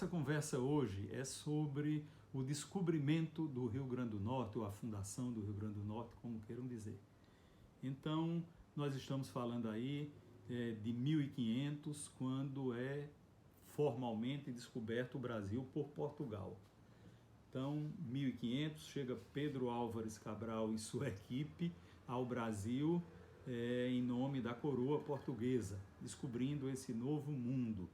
nossa conversa hoje é sobre o descobrimento do Rio Grande do Norte, ou a fundação do Rio Grande do Norte, como queiram dizer. Então, nós estamos falando aí de 1500, quando é formalmente descoberto o Brasil por Portugal. Então, 1500, chega Pedro Álvares Cabral e sua equipe ao Brasil em nome da coroa portuguesa, descobrindo esse novo mundo.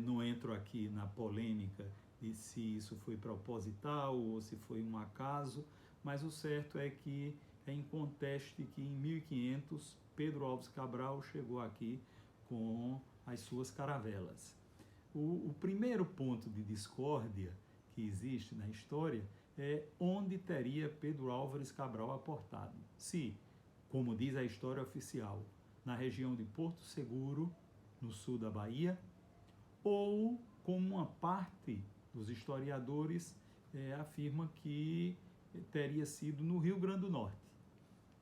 Não entro aqui na polêmica de se isso foi proposital ou se foi um acaso, mas o certo é que é inconteste que em 1500 Pedro Álvares Cabral chegou aqui com as suas caravelas. O primeiro ponto de discórdia que existe na história é onde teria Pedro Álvares Cabral aportado. Se, como diz a história oficial, na região de Porto Seguro, no sul da Bahia, ou como uma parte dos historiadores afirma que teria sido no Rio Grande do Norte.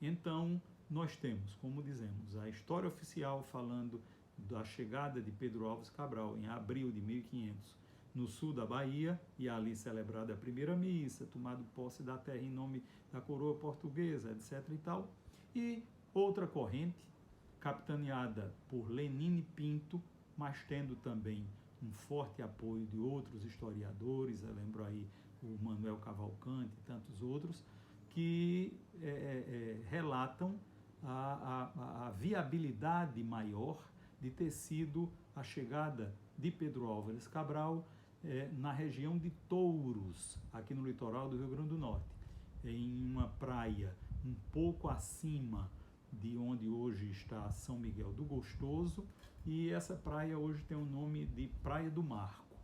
Então, nós temos, como dizemos, a história oficial falando da chegada de Pedro Álvares Cabral em abril de 1500 no sul da Bahia, e ali celebrada a primeira missa, tomado posse da terra em nome da coroa portuguesa, etc. e tal. E outra corrente, capitaneada por Lenine Pinto, mas tendo também um forte apoio de outros historiadores, eu lembro aí o Manuel Cavalcante e tantos outros, que relatam a viabilidade maior de ter sido a chegada de Pedro Álvares Cabral na região de Touros, aqui no litoral do Rio Grande do Norte, em uma praia um pouco acima de onde hoje está São Miguel do Gostoso, e essa praia hoje tem o nome de Praia do Marco.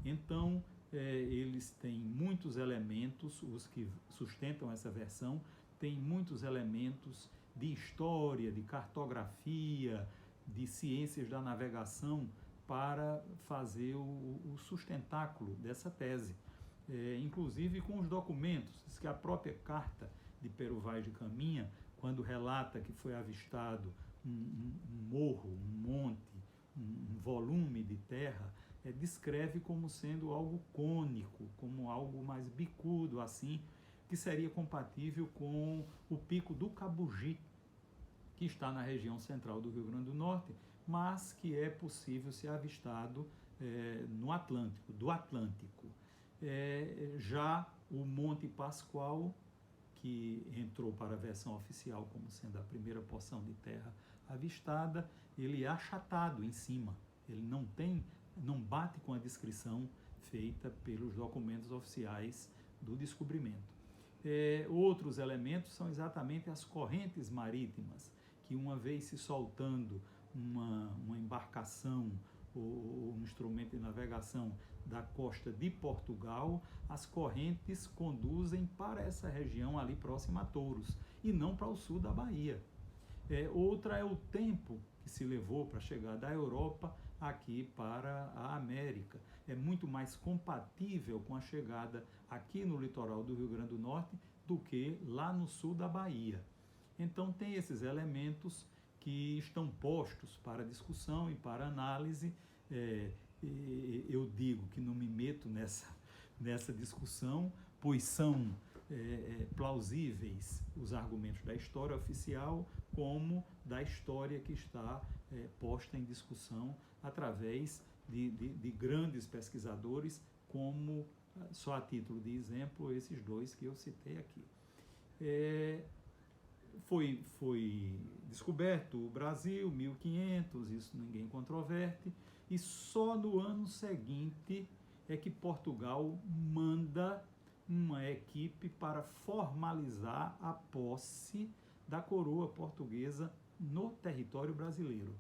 Então, eles têm muitos elementos, os que sustentam essa versão, têm muitos elementos de história, de cartografia, de ciências da navegação para fazer o sustentáculo dessa tese. Inclusive com os documentos, diz que a própria carta de Pero Vaz de Caminha, quando relata que foi avistado um morro, um monte, um volume de terra, descreve como sendo algo cônico, como algo mais bicudo, assim, que seria compatível com o pico do Cabugi, que está na região central do Rio Grande do Norte, mas que é possível ser avistado no Atlântico, do Atlântico. Já o Monte Pascoal, que entrou para a versão oficial como sendo a primeira porção de terra avistada, ele é achatado em cima, ele não bate com a descrição feita pelos documentos oficiais do descobrimento. Outros elementos são exatamente as correntes marítimas, que uma vez se soltando uma embarcação ou um instrumento de navegação da costa de Portugal, as correntes conduzem para essa região ali próxima a Touros, e não para o sul da Bahia. Outra é o tempo que se levou para chegar da Europa aqui para a América. É muito mais compatível com a chegada aqui no litoral do Rio Grande do Norte do que lá no sul da Bahia. Então tem esses elementos que estão postos para discussão e para análise. Eu digo que não me meto nessa discussão, pois são plausíveis os argumentos da história oficial como da história que está posta em discussão através de grandes pesquisadores, como, só a título de exemplo, esses dois que eu citei aqui. Foi descoberto o Brasil, 1500, isso ninguém controverte, e só no ano seguinte é que Portugal manda uma equipe para formalizar a posse da coroa portuguesa no território brasileiro.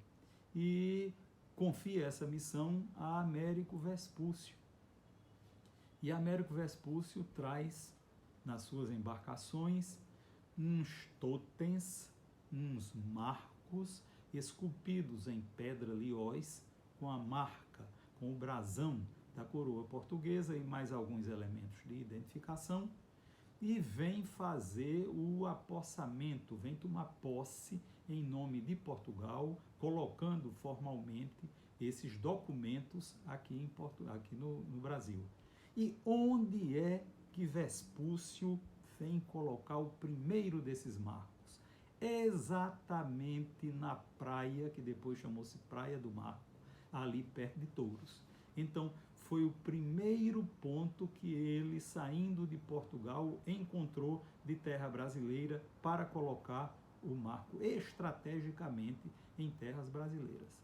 E confia essa missão a Américo Vespúcio. E Américo Vespúcio traz nas suas embarcações uns totens, uns marcos esculpidos em pedra liós, com a marca, com o brasão da coroa portuguesa e mais alguns elementos de identificação, e vem fazer o apossamento, vem tomar posse em nome de Portugal, colocando formalmente esses documentos aqui, aqui no Brasil. E onde é que Vespúcio vem colocar o primeiro desses marcos? Exatamente na praia, que depois chamou-se Praia do Marco, ali perto de Touros. Então, foi o primeiro ponto que ele, saindo de Portugal, encontrou de terra brasileira para colocar o marco estrategicamente em terras brasileiras.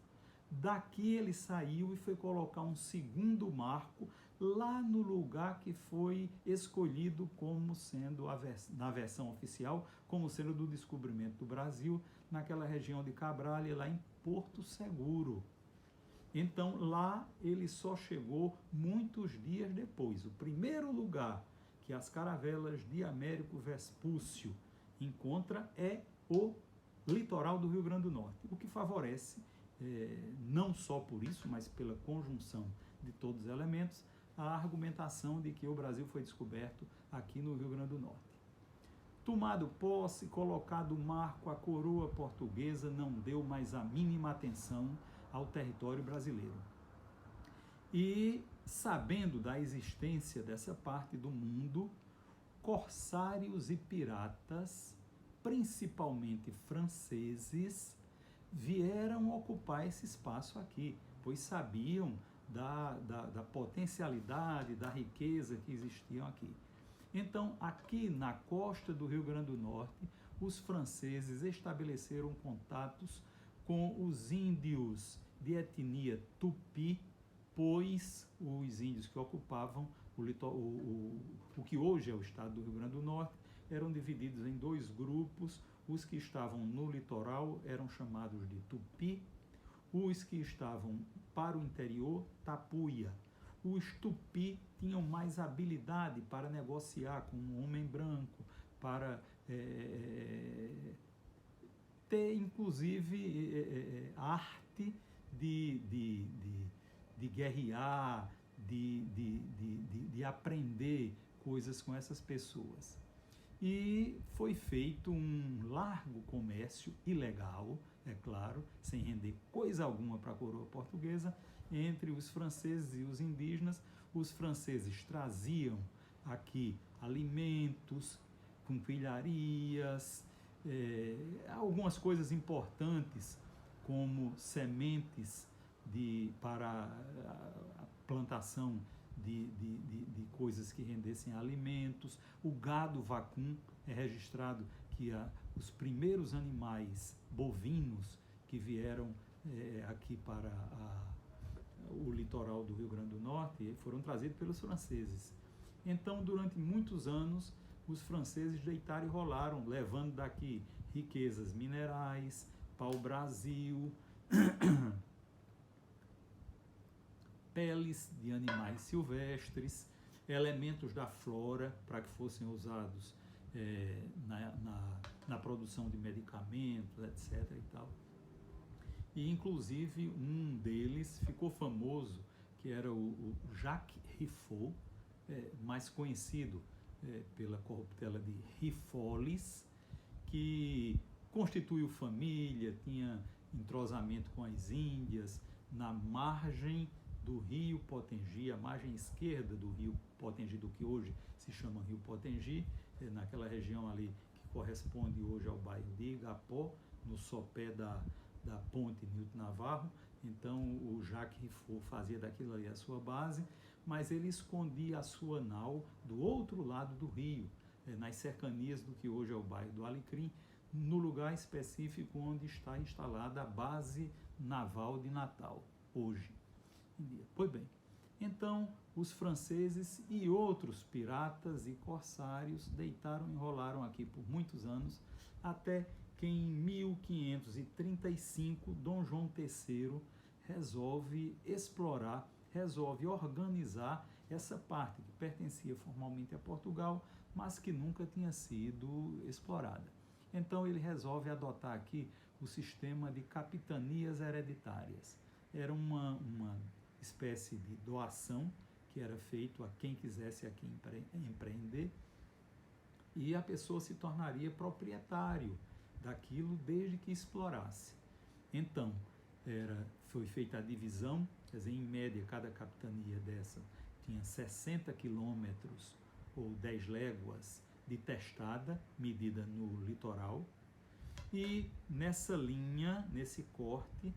Daqui ele saiu e foi colocar um segundo marco lá no lugar que foi escolhido como sendo, na versão oficial, como sendo do descobrimento do Brasil, naquela região de Cabralha, lá em Porto Seguro. Então lá ele só chegou muitos dias depois. O primeiro lugar que as caravelas de Américo Vespúcio encontra é o litoral do Rio Grande do Norte, o que favorece, não só por isso, mas pela conjunção de todos os elementos, a argumentação de que o Brasil foi descoberto aqui no Rio Grande do Norte. Tomado posse, colocado o marco, a coroa portuguesa não deu mais a mínima atenção ao território brasileiro. E, sabendo da existência dessa parte do mundo, corsários e piratas, principalmente franceses, vieram ocupar esse espaço aqui, pois sabiam da potencialidade, da riqueza que existiam aqui. Então, aqui na costa do Rio Grande do Norte, os franceses estabeleceram contatos com os índios de etnia tupi, pois os índios que ocupavam o que hoje é o estado do Rio Grande do Norte eram divididos em dois grupos. Os que estavam no litoral eram chamados de tupi, os que estavam para o interior, tapuia. Os tupi tinham mais habilidade para negociar com um homem branco, para ter, inclusive, arte de guerrear, de aprender coisas com essas pessoas. E foi feito um largo comércio ilegal, é claro, sem render coisa alguma para a coroa portuguesa, entre os franceses e os indígenas. Os franceses traziam aqui alimentos, quinquilharias, algumas coisas importantes, como sementes para a plantação de coisas que rendessem alimentos. O gado vacum é registrado que os primeiros animais bovinos que vieram aqui para o litoral do Rio Grande do Norte foram trazidos pelos franceses. Então, durante muitos anos, os franceses deitaram e rolaram, levando daqui riquezas minerais, pau-brasil, peles de animais silvestres, elementos da flora para que fossem usados na produção de medicamentos, etc. e tal. E, inclusive, um deles ficou famoso, que era o Jacques Riffaut, mais conhecido pela corruptela de Rifolis, que constituiu família, tinha entrosamento com as Índias, na margem do rio Potengi, a margem esquerda do rio Potengi, do que hoje se chama Rio Potengi, naquela região ali que corresponde hoje ao bairro de Igapó, no sopé da ponte Nilton Navarro. Então o Jacques Riffaut fazia daquilo ali a sua base, mas ele escondia a sua nau do outro lado do rio, nas cercanias do que hoje é o bairro do Alecrim, no lugar específico onde está instalada a base naval de Natal, hoje em dia. Pois bem, então os franceses e outros piratas e corsários deitaram e rolaram aqui por muitos anos, até que em 1535 Dom João III resolve explorar, resolve organizar essa parte que pertencia formalmente a Portugal, mas que nunca tinha sido explorada. Então ele resolve adotar aqui o sistema de capitanias hereditárias. Era uma espécie de doação que era feito a quem quisesse aqui empreender, e a pessoa se tornaria proprietário daquilo desde que explorasse. Então, foi feita a divisão, quer dizer, em média, cada capitania dessa tinha 60 quilômetros ou 10 léguas de testada, medida no litoral, e nessa linha, nesse corte,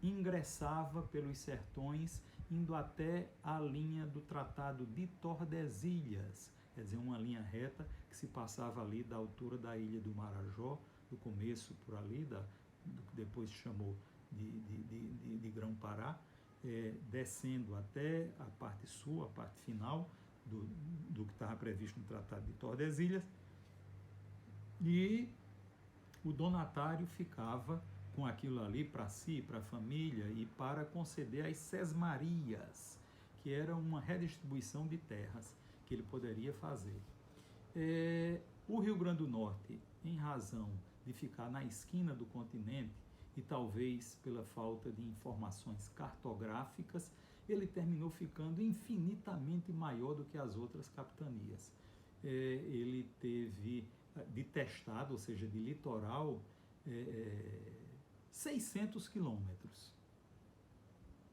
ingressava pelos sertões, indo até a linha do Tratado de Tordesilhas, quer dizer, uma linha reta que se passava ali da altura da ilha do Marajó, do começo por ali, do que depois se chamou de Grão-Pará, descendo até a parte sul, a parte final do que estava previsto no Tratado de Tordesilhas, e o donatário ficava com aquilo ali para si, para a família e para conceder as sesmarias, que era uma redistribuição de terras que ele poderia fazer. O Rio Grande do Norte, em razão de ficar na esquina do continente e talvez pela falta de informações cartográficas, ele terminou ficando infinitamente maior do que as outras capitanias. Ele teve de testado, ou seja, de litoral, 600 quilômetros.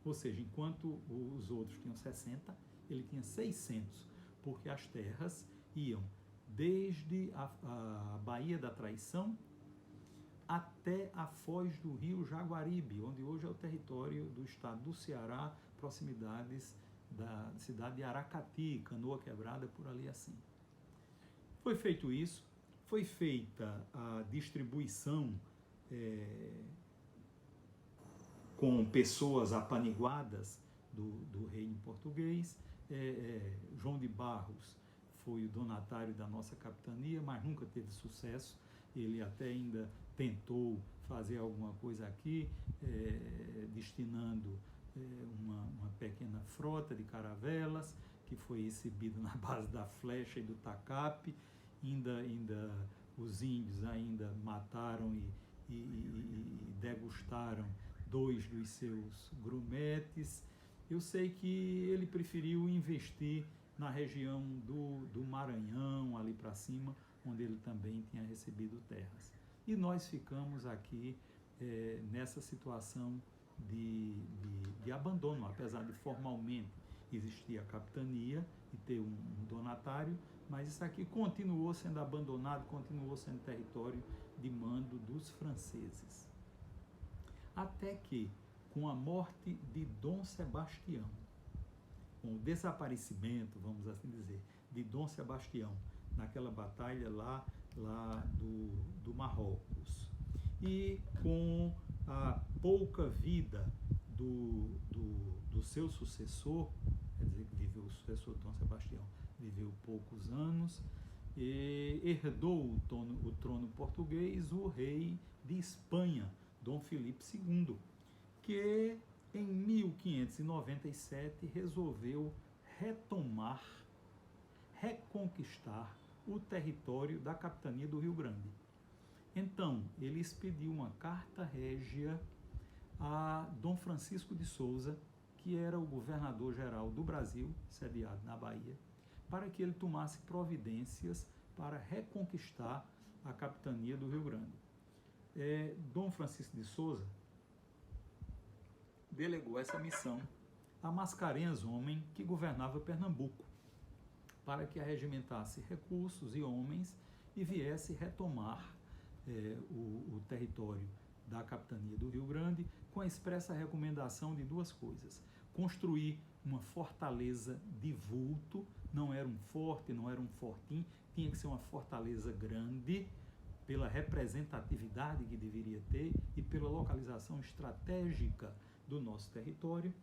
Ou seja, enquanto os outros tinham 60, ele tinha 600, porque as terras iam desde a Baía da Traição até a foz do rio Jaguaribe, onde hoje é o território do estado do Ceará, proximidades da cidade de Aracati, Canoa Quebrada, por ali assim. Foi feito isso, foi feita a distribuição com pessoas apaniguadas do reino português. João de Barros foi o donatário da nossa capitania, mas nunca teve sucesso. Ele até ainda tentou fazer alguma coisa aqui, destinando uma pequena frota de caravelas, que foi exibido na base da flecha e do tacape. Os índios ainda mataram e degustaram 2 dos seus grumetes. Eu sei que ele preferiu investir na região do Maranhão, ali para cima, onde ele também tinha recebido terras. E nós ficamos aqui nessa situação de abandono, apesar de formalmente existir a capitania e ter um donatário, mas isso aqui continuou sendo abandonado, continuou sendo território de mando dos franceses. Até que, com a morte de Dom Sebastião, com o desaparecimento, vamos assim dizer, de Dom Sebastião, naquela batalha lá do Marrocos, e com a pouca vida do seu sucessor, quer dizer, que viveu o sucessor de Dom Sebastião, viveu poucos anos, e herdou o trono português o rei de Espanha, Dom Filipe II, que em 1597 resolveu reconquistar o território da capitania do Rio Grande. Então, ele expediu uma carta régia a Dom Francisco de Souza, que era o governador-geral do Brasil, sediado na Bahia, para que ele tomasse providências para reconquistar a capitania do Rio Grande. Dom Francisco de Souza delegou essa missão a Mascarenhas Homem, que governava Pernambuco, para que arregimentasse recursos e homens e viesse retomar o território da capitania do Rio Grande, com a expressa recomendação de 2 coisas: construir uma fortaleza de vulto, não era um forte, não era um fortim, tinha que ser uma fortaleza grande, pela representatividade que deveria ter e pela localização estratégica do nosso território,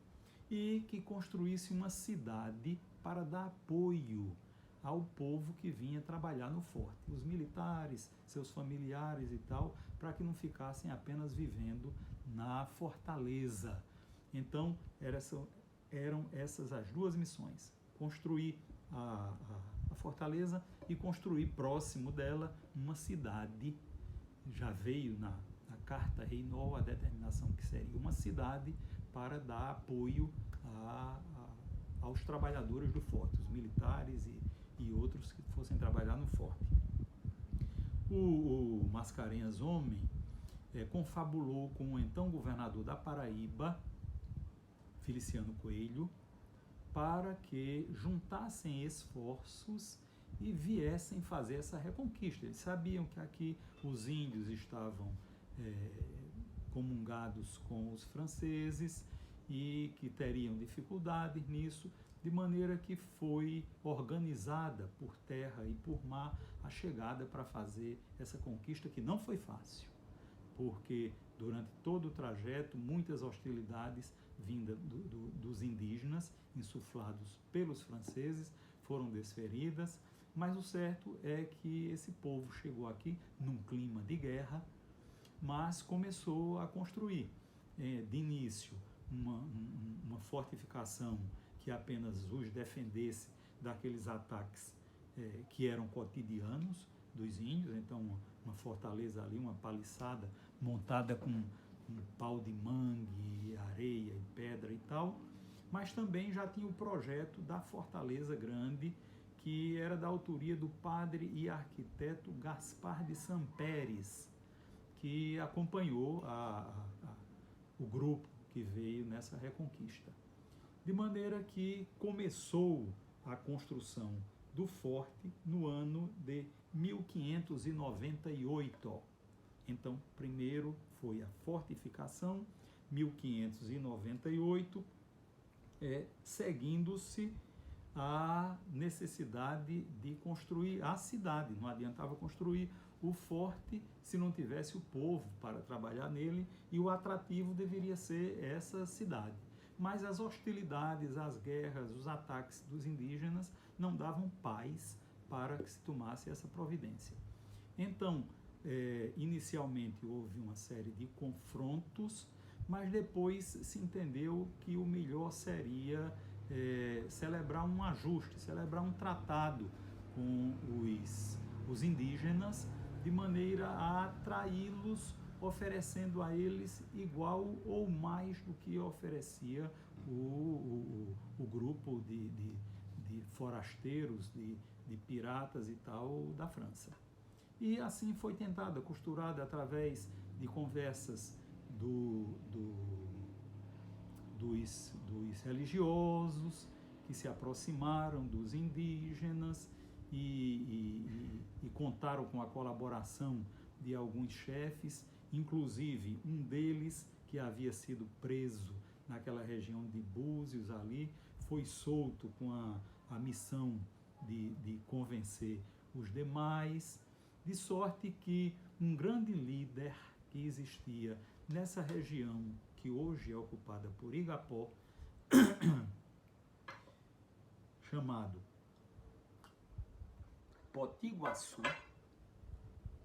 e que construísse uma cidade para dar apoio ao povo que vinha trabalhar no forte, os militares, seus familiares e tal, para que não ficassem apenas vivendo na fortaleza. Então, eram essas as 2 missões: construir a fortaleza e construir próximo dela uma cidade. Já veio na Carta Reynol a determinação que seria uma cidade para dar apoio aos trabalhadores do forte, os militares e outros que fossem trabalhar no forte. O Mascarenhas Homem confabulou com o então governador da Paraíba, Feliciano Coelho, para que juntassem esforços e viessem fazer essa reconquista. Eles sabiam que aqui os índios estavam comungados com os franceses e que teriam dificuldades nisso, de maneira que foi organizada por terra e por mar a chegada para fazer essa conquista, que não foi fácil, porque durante todo o trajeto muitas hostilidades vindas dos indígenas, insuflados pelos franceses, foram desferidas, mas o certo é que esse povo chegou aqui num clima de guerra, mas começou a construir, de início, uma fortificação que apenas os defendesse daqueles ataques que eram cotidianos dos índios. Então, uma fortaleza ali, uma paliçada montada com um pau de mangue, areia e pedra e tal, mas também já tinha o projeto da Fortaleza Grande, que era da autoria do padre e arquiteto Gaspar de Sampérez, que acompanhou o grupo que veio nessa reconquista. De maneira que começou a construção do forte no ano de 1598. Então, primeiro foi a fortificação, 1598, seguindo-se a necessidade de construir a cidade. Não adiantava construir o forte se não tivesse o povo para trabalhar nele, e o atrativo deveria ser essa cidade. Mas as hostilidades, as guerras, os ataques dos indígenas não davam paz para que se tomasse essa providência. Então, inicialmente houve uma série de confrontos, mas depois se entendeu que o melhor seria celebrar um ajuste, celebrar um tratado com os indígenas, de maneira a atraí-los, oferecendo a eles igual ou mais do que oferecia o grupo de forasteiros, de piratas e tal da França. E assim foi tentada, costurada através de conversas dos religiosos, que se aproximaram dos indígenas e contaram com a colaboração de alguns chefes, inclusive um deles, que havia sido preso naquela região de Búzios ali, foi solto com a missão de convencer os demais, de sorte que um grande líder que existia nessa região, que hoje é ocupada por Igapó, chamado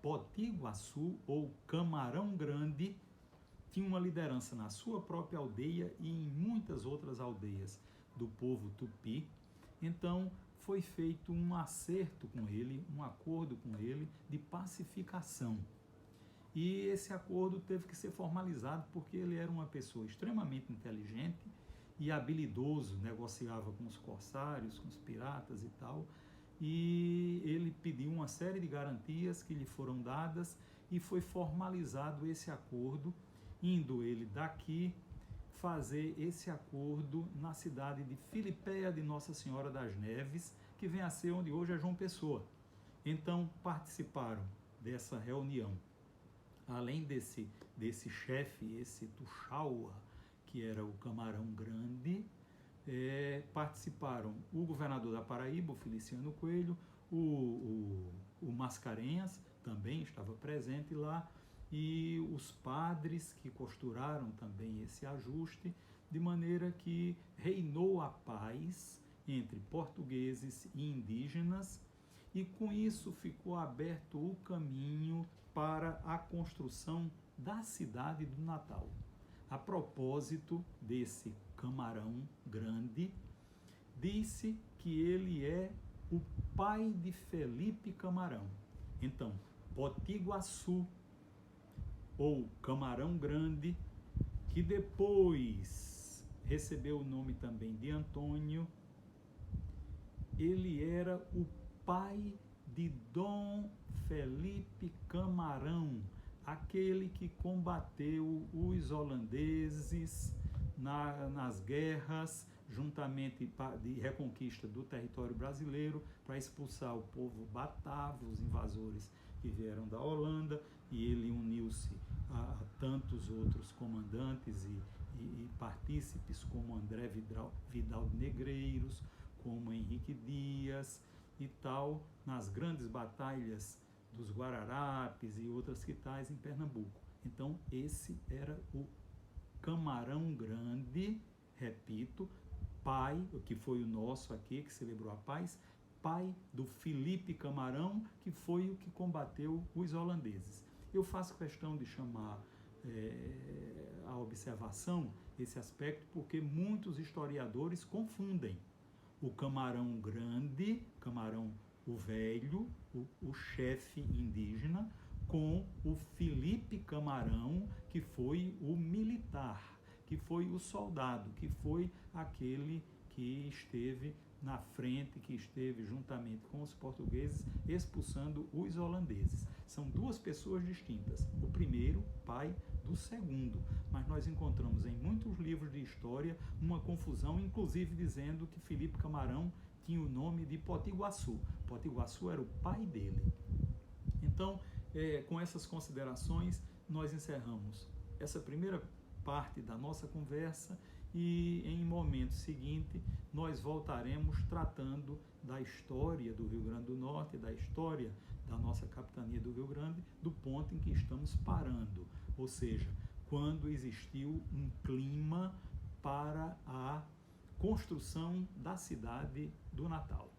Potiguaçu ou Camarão Grande, tinha uma liderança na sua própria aldeia e em muitas outras aldeias do povo tupi. Então foi feito um acerto com ele, um acordo com ele de pacificação. E esse acordo teve que ser formalizado porque ele era uma pessoa extremamente inteligente e habilidoso, negociava com os corsários, com os piratas e tal, e ele pediu uma série de garantias que lhe foram dadas e foi formalizado esse acordo, indo ele daqui fazer esse acordo na cidade de Filipéia de Nossa Senhora das Neves, que vem a ser onde hoje é João Pessoa. Então participaram dessa reunião, além desse chefe, esse Tuxaua, que era o Camarão Grande, participaram o governador da Paraíba, o Feliciano Coelho, o Mascarenhas também estava presente lá, e os padres que costuraram também esse ajuste, de maneira que reinou a paz entre portugueses e indígenas, e com isso ficou aberto o caminho para a construção da cidade do Natal. A propósito desse Camarão Grande, disse que ele é o pai de Felipe Camarão. Então, Potiguaçu, ou Camarão Grande, que depois recebeu o nome também de Antônio, ele era o pai de Dom Felipe Camarão, aquele que combateu os holandeses nas guerras, juntamente de reconquista do território brasileiro, para expulsar o povo batavo, os invasores que vieram da Holanda, e ele uniu-se a tantos outros comandantes e partícipes, como André Vidal de Negreiros, como Henrique Dias e tal, nas grandes batalhas dos Guararapes e outras que tais em Pernambuco. Então, esse era o Camarão Grande, repito, pai, que foi o nosso aqui, que celebrou a paz, pai do Felipe Camarão, que foi o que combateu os holandeses. Eu faço questão de chamar a observação esse aspecto porque muitos historiadores confundem o Camarão Grande, Camarão o Velho, o chefe indígena, com o Felipe Camarão, que foi o militar, que foi o soldado, que foi aquele que esteve na frente, que esteve juntamente com os portugueses expulsando os holandeses. São duas pessoas distintas. O primeiro, pai do segundo. Mas nós encontramos em muitos livros de história uma confusão, inclusive dizendo que Felipe Camarão tinha o nome de Potiguaçu. Potiguaçu era o pai dele. Então, com essas considerações, nós encerramos essa primeira parte da nossa conversa e, em momento seguinte, nós voltaremos tratando da história do Rio Grande do Norte, da história da nossa capitania do Rio Grande, do ponto em que estamos parando, ou seja, quando existiu um clima para a construção da cidade do Natal.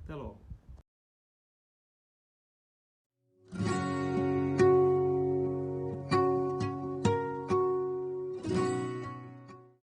Até logo.